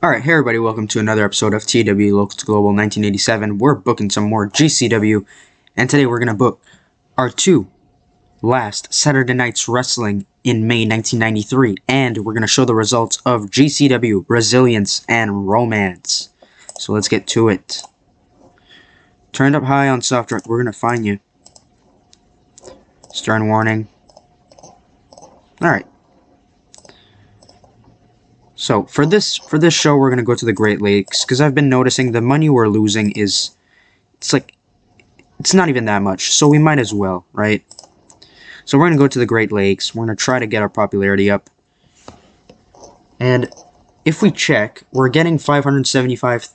Alright, hey everybody, welcome to another episode of TEW Local to Global 1987. We're booking some more GCW, and today we're going to book our two last Saturday Nights Wrestling in May 1993, and we're going to show the results of GCW, Resilience, and Romance. So let's get to it. Turned up high on soft drink, we're going to find you. Stern warning. Alright. So, for this show, we're going to go to the Great Lakes, because I've been noticing the money we're losing is, it's not even that much, so we might as well, right? So we're going to go to the Great Lakes, we're going to try to get our popularity up, and if we check, we're getting 575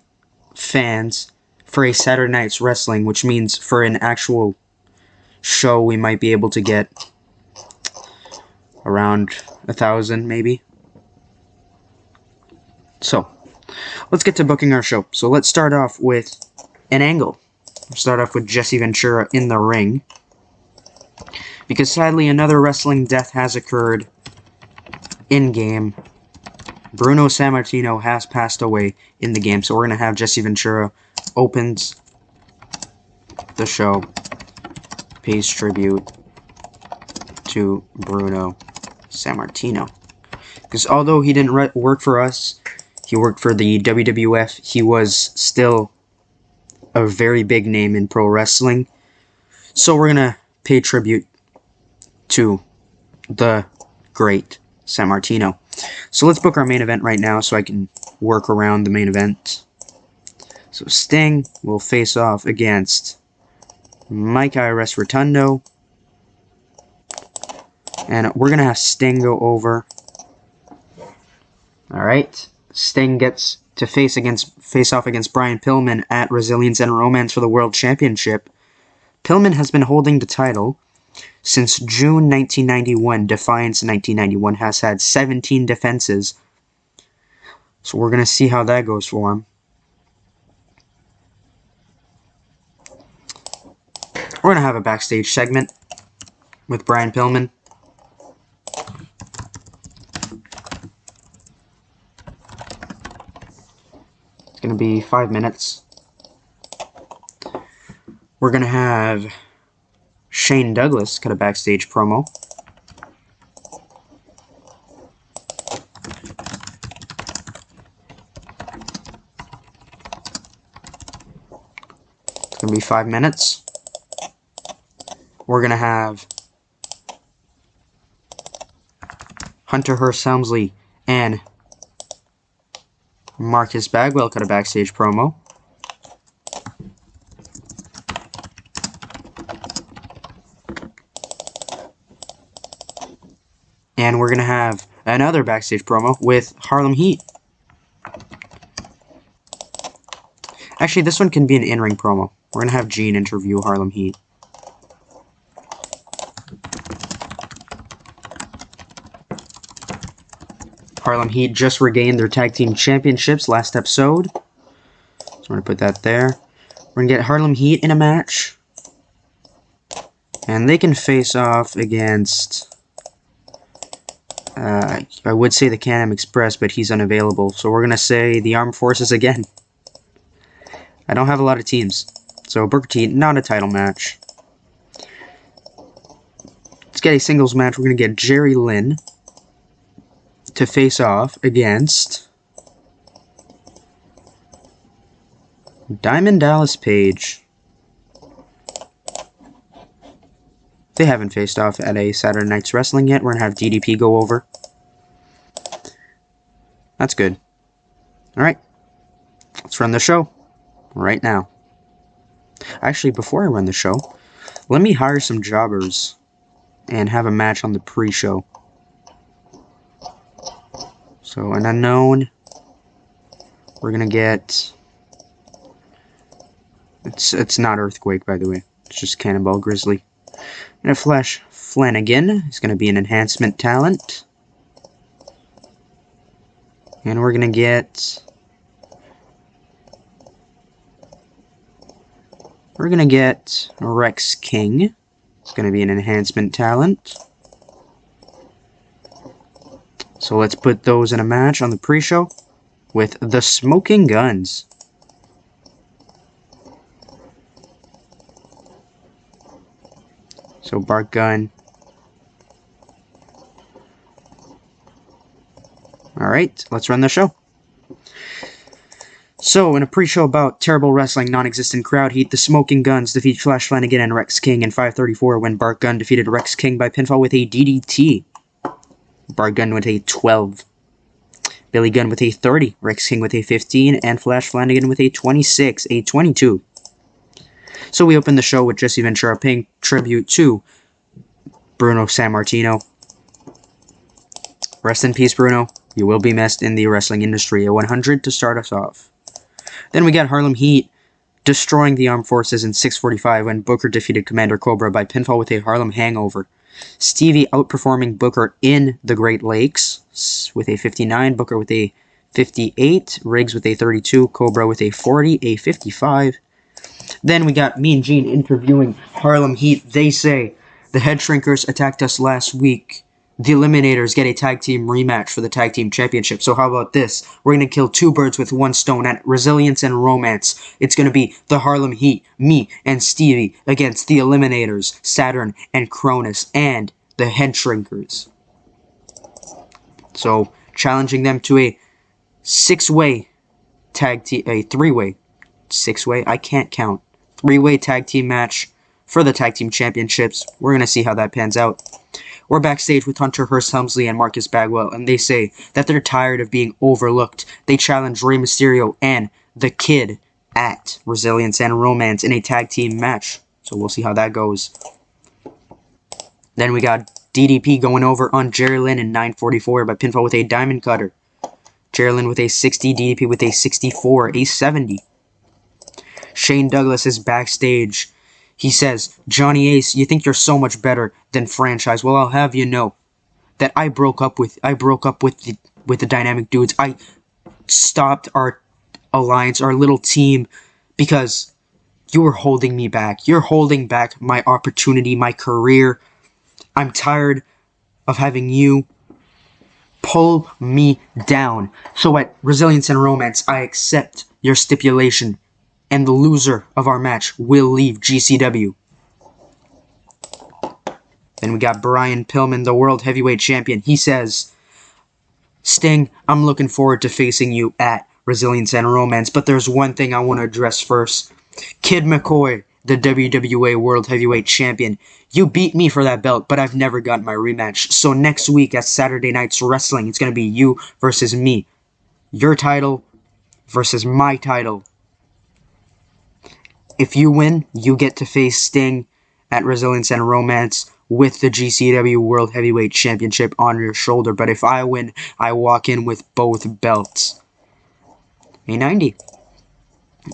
fans for a Saturday Night's Wrestling, which means for an actual show, we might be able to get around 1,000, maybe. So, let's get to booking our show. So let's start off with an angle. We'll start off with Jesse Ventura in the ring. Because sadly, another wrestling death has occurred in-game. Bruno Sammartino has passed away in the game. So we're going to have Jesse Ventura opens the show. Pays tribute to Bruno Sammartino. Because although he didn't work for us, he worked for the WWF, he was still a very big name in pro wrestling. So we're going to pay tribute to the great Sammartino. So let's book our main event right now so I can work around the main event. So Sting will face off against Mike Iris Rotundo. And we're going to have Sting go over. Alright. Sting gets to face off against Brian Pillman at Resilience and Romance for the World Championship. Pillman has been holding the title since June 1991. Defiance 1991 has had 17 defenses. So we're going to see how that goes for him. We're going to have a backstage segment with Brian Pillman. It's going to be 5 minutes. We're going to have Shane Douglas cut a backstage promo. It's going to be 5 minutes. We're going to have Hunter Hearst Helmsley and Marcus Bagwell cut a backstage promo. And we're going to have another backstage promo with Harlem Heat. Actually, this one can be an in-ring promo. We're going to have Gene interview Harlem Heat. Harlem Heat just regained their tag team championships last episode. So I'm going to put that there. We're going to get Harlem Heat in a match. And they can face off against, I would say the Can-Am Express, but he's unavailable. So we're going to say the Armed Forces again. I don't have a lot of teams. So Booker T, not a title match. Let's get a singles match. We're going to get Jerry Lynn to face off against Diamond Dallas Page. They haven't faced off at a Saturday Night's Wrestling yet. We're going to have DDP go over. That's good. Alright. Let's run the show right now. Actually, before I run the show, let me hire some jobbers and have a match on the pre-show. So, an unknown, we're going to get, it's not Earthquake, by the way, it's just Cannonball Grizzly. And a Flash Flanagan is going to be an enhancement talent. And we're going to get, Rex King, it's going to be an enhancement talent. So let's put those in a match on the pre-show. with the Smoking Guns. So Bart Gunn. Alright, let's run the show. So, in a pre-show about terrible wrestling, non-existent crowd heat, the Smoking Guns defeat Flash Flanagan and Rex King in 5:34 when Bart Gunn defeated Rex King by pinfall with a DDT. Bart Gunn with a 12. Billy Gunn with a 30. Rex King with a 15. And Flash Flanagan with a 26. A 22. So we open the show with Jesse Ventura paying tribute to Bruno Sammartino. Rest in peace, Bruno. You will be missed in the wrestling industry. A 100 to start us off. Then we got Harlem Heat destroying the Armed Forces in 6:45 when Booker defeated Commander Cobra by pinfall with a Harlem Hangover. Stevie outperforming Booker in the Great Lakes with a 59, Booker with a 58, Riggs with a 32, Cobra with a 40, a 55. Then we got Mean Gene interviewing Harlem Heat. They say, the Head Shrinkers attacked us last week. The Eliminators get a tag team rematch for the tag team championship. So how about this? We're going to kill two birds with one stone at Resilience and Romance. It's going to be the Harlem Heat, me and Stevie against the Eliminators, Saturn and Cronus, and the Head Shrinkers. So challenging them to a six-way tag team, a three-way, six-way, I can't count, three-way tag team match for the tag team championships. We're going to see how that pans out. We're backstage with Hunter Hearst Helmsley and Marcus Bagwell, and they say that they're tired of being overlooked. They challenge Rey Mysterio and The Kid at Resilience and Romance in a tag team match. So we'll see how that goes. Then we got DDP going over on Jerry Lynn in 9:44 by pinfall with a Diamond Cutter. Jerry Lynn with a 60, DDP with a 64, a 70. Shane Douglas is backstage. He says, Johnny Ace, you think you're so much better than Franchise. Well, I'll have you know that I broke up with the Dynamic Dudes. I stopped our alliance, our little team, because you were holding me back. You're holding back my opportunity, my career. I'm tired of having you pull me down. So at Resilience and Romance, I accept your stipulation. And the loser of our match will leave GCW. Then we got Brian Pillman, the World Heavyweight Champion. He says, Sting, I'm looking forward to facing you at Resilience and Romance, but there's one thing I want to address first. Kid McCoy, the WWA World Heavyweight Champion. You beat me for that belt, but I've never gotten my rematch. So next week at Saturday Night's Wrestling, it's going to be you versus me. Your title versus my title. If you win, you get to face Sting at Resilience and Romance with the GCW World Heavyweight Championship on your shoulder. But if I win, I walk in with both belts. A 90.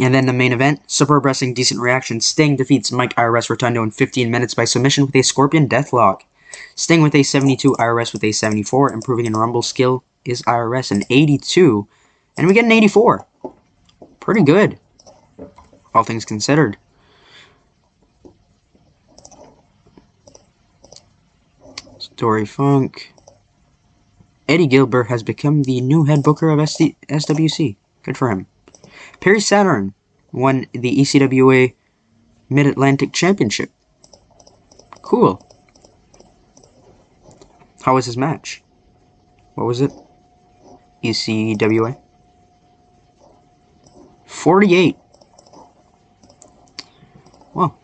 And then the main event, Superb Wrestling Decent Reaction. Sting defeats Mike IRS Rotundo in 15 minutes by submission with a Scorpion Deathlock. Sting with a 72, IRS with a 74. Improving in Rumble skill is IRS an 82. And we get an 84. Pretty good, all things considered. Story Funk. Eddie Gilbert has become the new head booker of SWC. Good for him. Perry Saturn won the ECWA Mid-Atlantic Championship. Cool. How was his match? What was it? ECWA? 48. Well,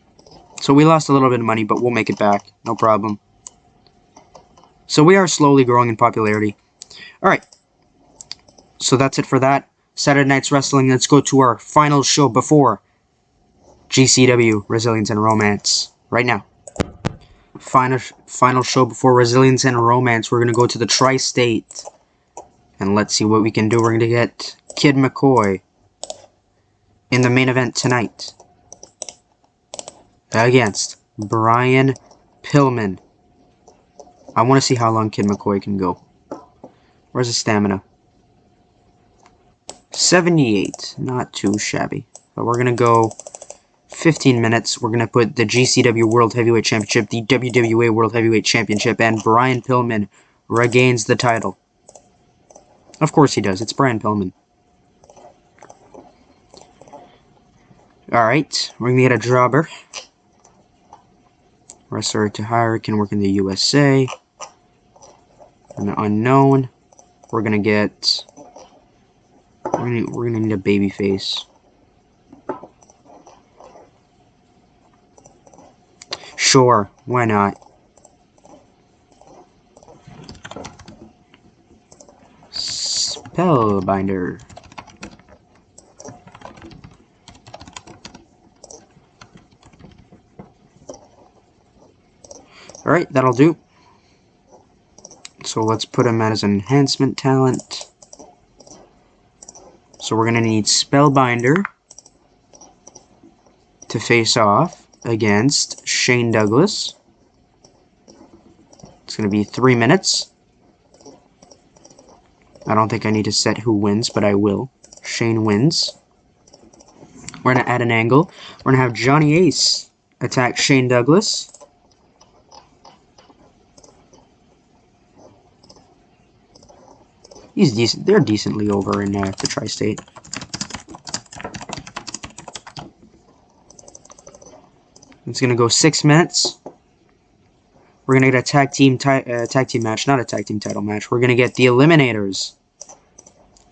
so we lost a little bit of money, but we'll make it back. No problem. So we are slowly growing in popularity. Alright. So that's it for that. Saturday Night's Wrestling. Let's go to our final show before GCW Resilience and Romance. Right now. Final show before Resilience and Romance. We're going to go to the Tri-State. And let's see what we can do. We're going to get Kid McCoy in the main event tonight against Brian Pillman. I want to see how long Kid McCoy can go. Where's his stamina? 78. Not too shabby. But we're going to go 15 minutes. We're going to put the GCW World Heavyweight Championship, the WWA World Heavyweight Championship, and Brian Pillman regains the title. Of course he does. It's Brian Pillman. Alright, we're gonna get a jobber. Wrestler to hire can work in the USA. An unknown. We're gonna get. We're gonna need a baby face. Sure, why not? Spellbinder. Alright, that'll do. So let's put him as an enhancement talent. So we're gonna need Spellbinder to face off against Shane Douglas. It's gonna be 3 minutes. I don't think I need to set who wins, but I will. Shane wins. We're gonna add an angle. We're gonna have Johnny Ace attack Shane Douglas. He's decent. They're decently over in the Tri-State. It's gonna go 6 minutes. We're gonna get a tag team match, not a tag team title match. We're gonna get the Eliminators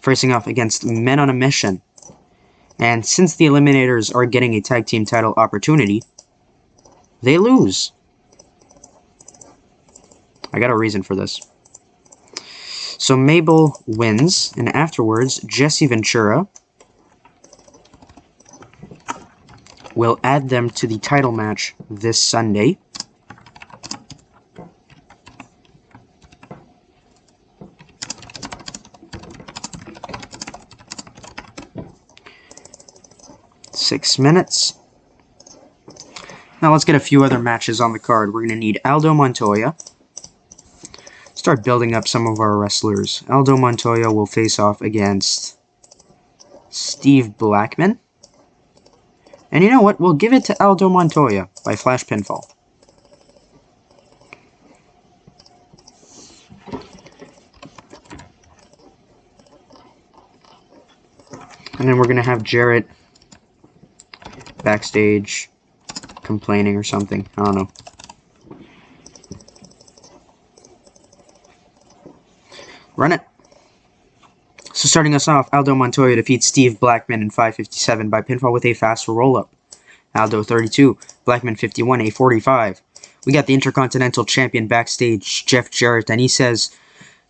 facing off against Men on a Mission. And since the Eliminators are getting a tag team title opportunity, they lose. I got a reason for this. So Mabel wins, and afterwards, Jesse Ventura will add them to the title match this Sunday. Six minutes. Now let's get a few other matches on the card. We're going to need Aldo Montoya. Start building up some of our wrestlers. Aldo Montoya will face off against Steve Blackman. And you know what? We'll give it to Aldo Montoya by Flash Pinfall. And then we're going to have Jarrett backstage complaining or something. I don't know. Run it. So starting us off, Aldo Montoya defeats Steve Blackman in 5:57 by pinfall with a fast roll-up. Aldo 32, Blackman 51, a 45. We got the Intercontinental Champion backstage, Jeff Jarrett, and he says,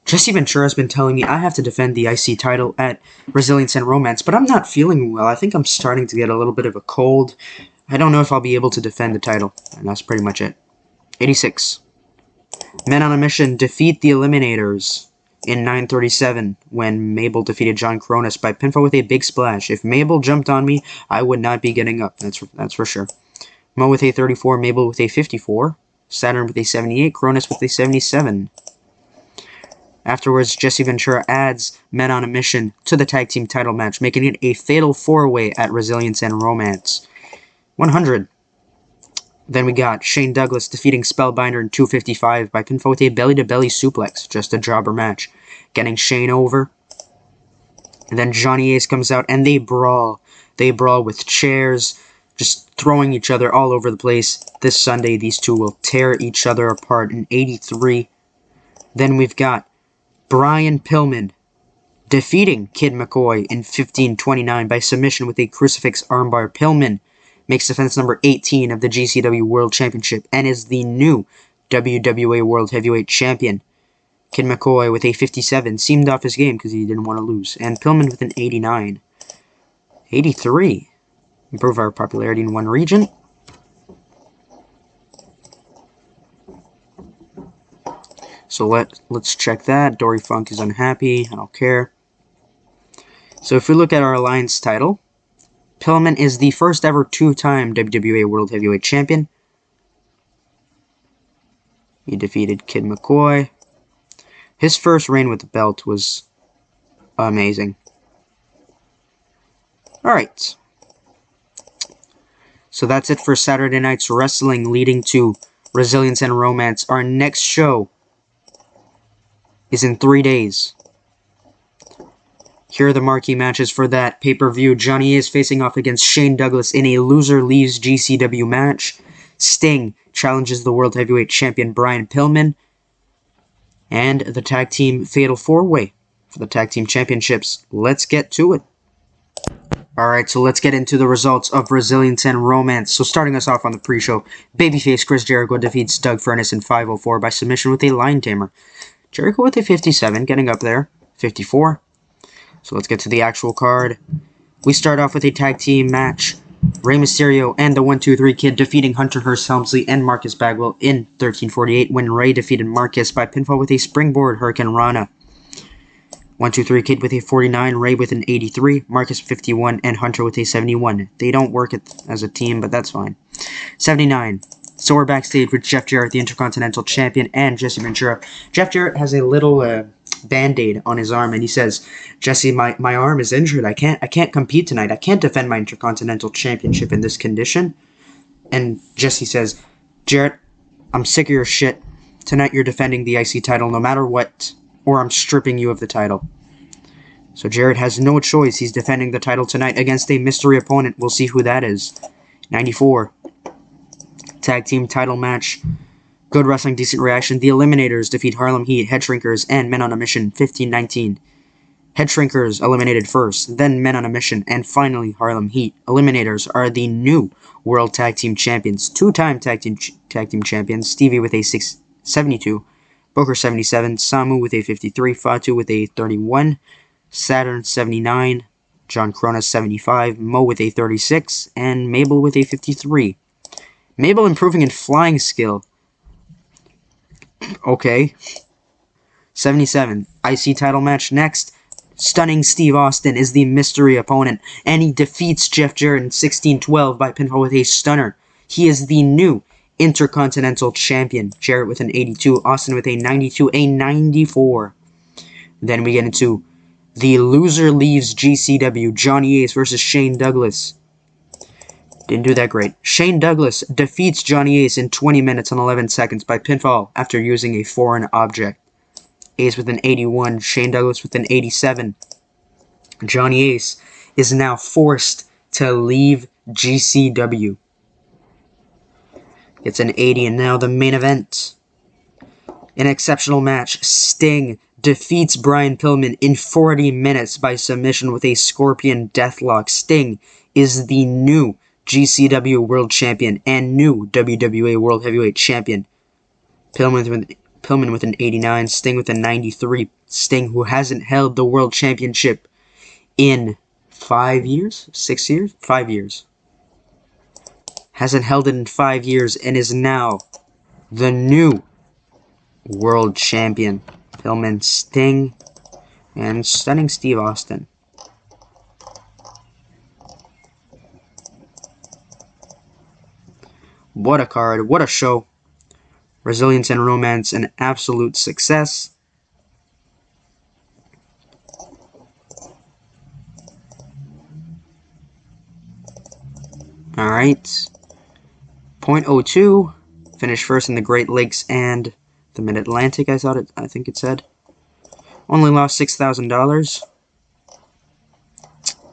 Jesse Ventura's been telling me I have to defend the IC title at Resilience and Romance, but I'm not feeling well. I think I'm starting to get a little bit of a cold. I don't know if I'll be able to defend the title. And that's pretty much it. 86. Men on a Mission defeat the Eliminators in 9:37 when Mabel defeated John Cronus by pinfall with a big splash. If Mabel jumped on me, I would not be getting up. That's for sure. Mo with a 34, Mabel with a 54, Saturn with a 78, Cronus with a 77. Afterwards, Jesse Ventura adds Men on a Mission to the tag team title match, making it a fatal four-way at Resilience and Romance. 100. Then we got Shane Douglas defeating Spellbinder in 2:55 by pinfall with a belly-to-belly suplex. Just a jobber match. Getting Shane over. And then Johnny Ace comes out and they brawl. They brawl with chairs, just throwing each other all over the place. This Sunday, these two will tear each other apart in 83. Then we've got Brian Pillman defeating Kid McCoy in 15:29 by submission with a crucifix armbar. Pillman makes defense number 18 of the GCW World Championship and is the new WWA World Heavyweight Champion. Kid McCoy with a 57 seemed off his game because he didn't want to lose. And Pillman with an 89. 83. Improve our popularity in one region. So let's check that. Dory Funk is unhappy. I don't care. So if we look at our Alliance title, Pillman is the first ever two-time WWA World Heavyweight Champion. He defeated Kid McCoy. His first reign with the belt was amazing. Alright. So that's it for Saturday Night's Wrestling leading to Resilience and Romance. Our next show is in 3 days. Here are the marquee matches for that pay-per-view. Johnny Ace facing off against Shane Douglas in a loser leaves GCW match. Sting challenges the World Heavyweight Champion Brian Pillman. And the Tag Team Fatal 4-Way for the Tag Team Championships. Let's get to it. Alright, so let's get into the results of Brazilian 10 Romance. So starting us off on the pre-show, babyface Chris Jericho defeats Doug Furnas in 5:04 by submission with a Lion Tamer. Jericho with a 57, getting up there, 54. So let's get to the actual card. We start off with a tag team match. Rey Mysterio and the 1-2-3 Kid defeating Hunter Hearst Helmsley and Marcus Bagwell in 13:48 when Rey defeated Marcus by pinfall with a springboard Hurricane Rana. 1-2-3 Kid with a 49, Rey with an 83, Marcus 51, and Hunter with a 71. They don't work as a team, but that's fine. 79. So we're backstage with Jeff Jarrett, the Intercontinental Champion, and Jesse Ventura. Jeff Jarrett has a little band-aid on his arm, and he says, "Jesse, my arm is injured. I can't compete tonight. I can't defend my Intercontinental Championship in this condition." And Jesse says, "Jarrett, I'm sick of your shit. Tonight you're defending the IC title no matter what, or I'm stripping you of the title." So Jarrett has no choice. He's defending the title tonight against a mystery opponent. We'll see who that is. 94. Tag team title match. Good wrestling, decent reaction. The Eliminators defeat Harlem Heat, Head Shrinkers, and Men on a Mission 15-19. Head Shrinkers eliminated first, then Men on a Mission, and finally Harlem Heat. Eliminators are the new World Tag Team Champions. Two-time tag team champions. Stevie with a 72, Booker 77, Samu with a 53, Fatu with a 31, Saturn 79, John Cronus 75, Mo with a 36, and Mabel with a 53. Mabel improving in flying skill. Okay. 77. IC title match next. Stunning Steve Austin is the mystery opponent, and he defeats Jeff Jarrett in 16-12 by pinfall with a stunner. He is the new Intercontinental Champion. Jarrett with an 82, Austin with a 92, a 94. Then we get into the loser leaves GCW, Johnny Ace versus Shane Douglas. Didn't do that great. Shane Douglas defeats Johnny Ace in 20 minutes and 11 seconds by pinfall after using a foreign object. Ace with an 81, Shane Douglas with an 87. Johnny Ace is now forced to leave GCW. It's an 80, and now the main event. An exceptional match. Sting defeats Brian Pillman in 40 minutes by submission with a Scorpion Deathlock. Sting is the new GCW World Champion and new WWA World Heavyweight Champion. Pillman with an 89, Sting with a 93. Sting, who hasn't held the World Championship in 5 years? 6 years? 5 years. Hasn't held it in 5 years and is now the new World Champion. Pillman, Sting, and Stunning Steve Austin. What a card, what a show. Resilience and Romance, an absolute success. Alright. .02. Finished first in the Great Lakes and the Mid-Atlantic, I think it said. Only lost $6,000.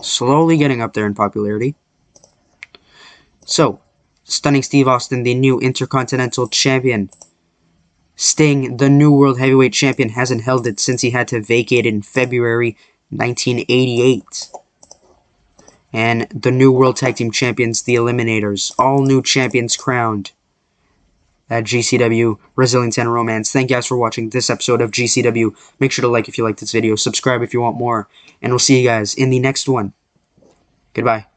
Slowly getting up there in popularity. So, Stunning Steve Austin, the new Intercontinental Champion. Sting, the new World Heavyweight Champion, hasn't held it since he had to vacate it in February 1988. And the new World Tag Team Champions, the Eliminators. All new champions crowned at GCW, Resilience and Romance. Thank you guys for watching this episode of GCW. Make sure to like if you like this video, subscribe if you want more, and we'll see you guys in the next one. Goodbye.